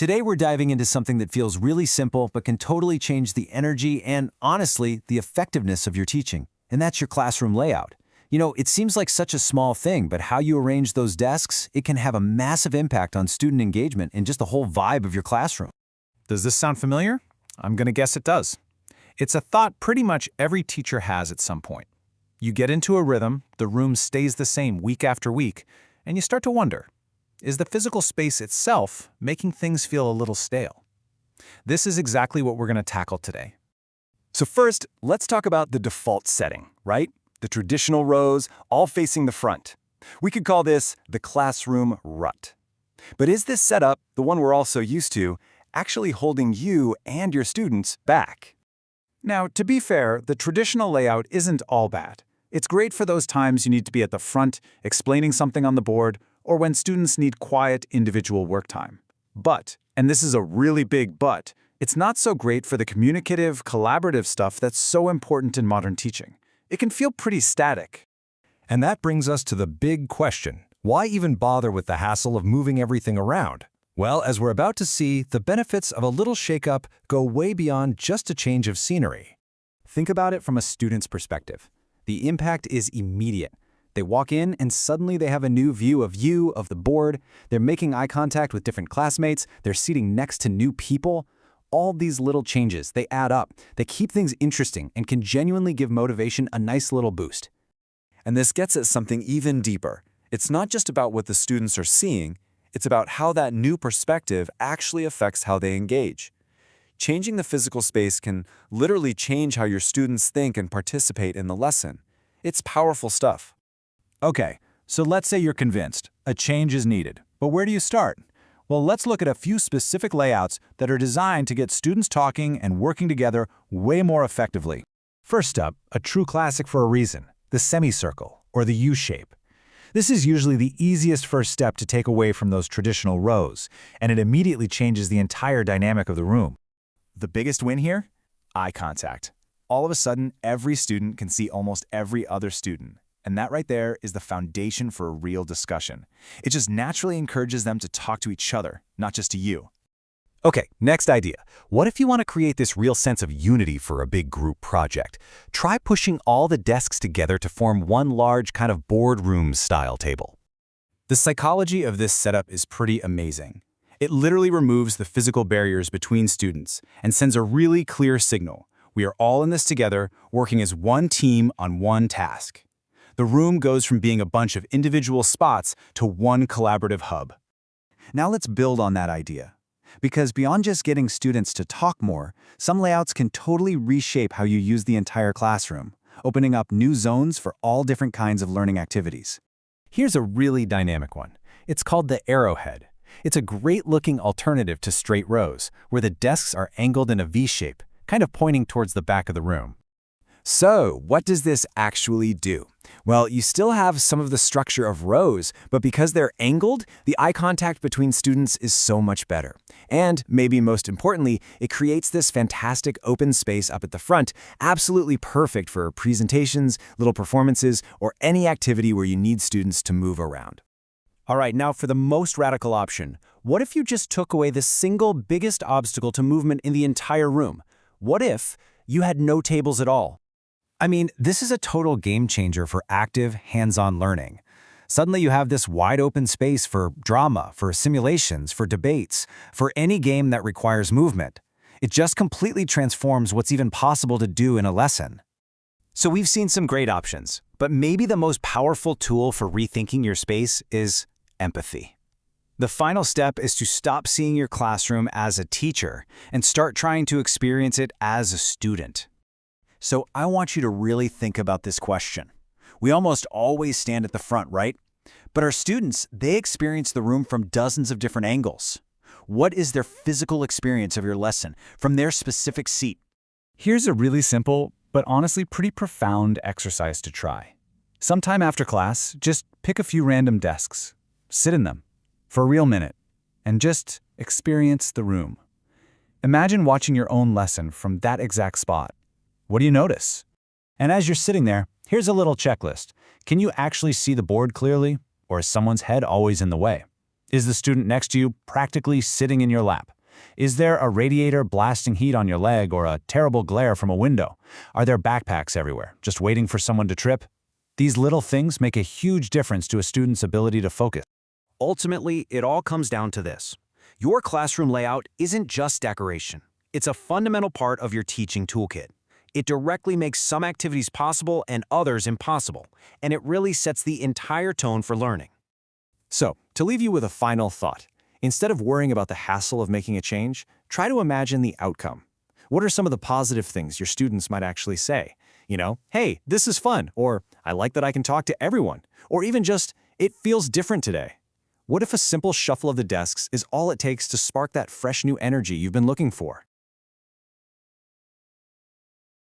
Today we're diving into something that feels really simple but can totally change the energy and, honestly, the effectiveness of your teaching, and that's your classroom layout. It seems like such a small thing, but how you arrange those desks, it can have a massive impact on student engagement and just the whole vibe of your classroom. Does this sound familiar? I'm going to guess it does. It's a thought pretty much every teacher has at some point. You get into a rhythm, the room stays the same week after week, and you start to wonder, is the physical space itself making things feel a little stale? This is exactly what we're going to tackle today. So first, let's talk about the default setting, right? The traditional rows, all facing the front. We could call this the classroom rut. But is this setup, the one we're all so used to, actually holding you and your students back? Now, to be fair, the traditional layout isn't all bad. It's great for those times you need to be at the front, explaining something on the board, or when students need quiet, individual work time. But, and this is a really big but, it's not so great for the communicative, collaborative stuff that's so important in modern teaching. It can feel pretty static. And that brings us to the big question. Why even bother with the hassle of moving everything around? Well, as we're about to see, the benefits of a little shakeup go way beyond just a change of scenery. Think about it from a student's perspective. The impact is immediate. They walk in and suddenly they have a new view of you, of the board. They're making eye contact with different classmates. They're seating next to new people. All these little changes, they add up. They keep things interesting and can genuinely give motivation a nice little boost. And this gets at something even deeper. It's not just about what the students are seeing, it's about how that new perspective actually affects how they engage. Changing the physical space can literally change how your students think and participate in the lesson. It's powerful stuff. Okay, so let's say you're convinced a change is needed. But where do you start? Well, let's look at a few specific layouts that are designed to get students talking and working together way more effectively. First up, a true classic for a reason, the semicircle, or the U-shape. This is usually the easiest first step to take away from those traditional rows, and it immediately changes the entire dynamic of the room. The biggest win here? Eye contact. All of a sudden, every student can see almost every other student. And that right there is the foundation for a real discussion. It just naturally encourages them to talk to each other, not just to you. Okay, next idea. What if you want to create this real sense of unity for a big group project? Try pushing all the desks together to form one large kind of boardroom-style table. The psychology of this setup is pretty amazing. It literally removes the physical barriers between students and sends a really clear signal. We are all in this together, working as one team on one task. The room goes from being a bunch of individual spots to one collaborative hub. Now let's build on that idea. Because beyond just getting students to talk more, some layouts can totally reshape how you use the entire classroom, opening up new zones for all different kinds of learning activities. Here's a really dynamic one. It's called the arrowhead. It's a great-looking alternative to straight rows, where the desks are angled in a V-shape, kind of pointing towards the back of the room. So, what does this actually do? Well, you still have some of the structure of rows, but because they're angled, the eye contact between students is so much better. And, maybe most importantly, it creates this fantastic open space up at the front, absolutely perfect for presentations, little performances, or any activity where you need students to move around. All right, now for the most radical option. What if you just took away the single biggest obstacle to movement in the entire room? What if you had no tables at all? I mean, this is a total game changer for active, hands-on learning. Suddenly you have this wide open space for drama, for simulations, for debates, for any game that requires movement. It just completely transforms what's even possible to do in a lesson. So we've seen some great options, but maybe the most powerful tool for rethinking your space is empathy. The final step is to stop seeing your classroom as a teacher and start trying to experience it as a student. So I want you to really think about this question. We almost always stand at the front, right? But our students, they experience the room from dozens of different angles. What is their physical experience of your lesson from their specific seat? Here's a really simple, but honestly pretty profound exercise to try. Sometime after class, just pick a few random desks, sit in them for a real minute, and just experience the room. Imagine watching your own lesson from that exact spot. What do you notice? And as you're sitting there, here's a little checklist. Can you actually see the board clearly, or is someone's head always in the way? Is the student next to you practically sitting in your lap? Is there a radiator blasting heat on your leg or a terrible glare from a window? Are there backpacks everywhere, just waiting for someone to trip? These little things make a huge difference to a student's ability to focus. Ultimately, it all comes down to this. Your classroom layout isn't just decoration. It's a fundamental part of your teaching toolkit. It directly makes some activities possible and others impossible, and it really sets the entire tone for learning. So, to leave you with a final thought, instead of worrying about the hassle of making a change, try to imagine the outcome. What are some of the positive things your students might actually say? Hey, this is fun, or I like that I can talk to everyone, or even just, it feels different today. What if a simple shuffle of the desks is all it takes to spark that fresh new energy you've been looking for?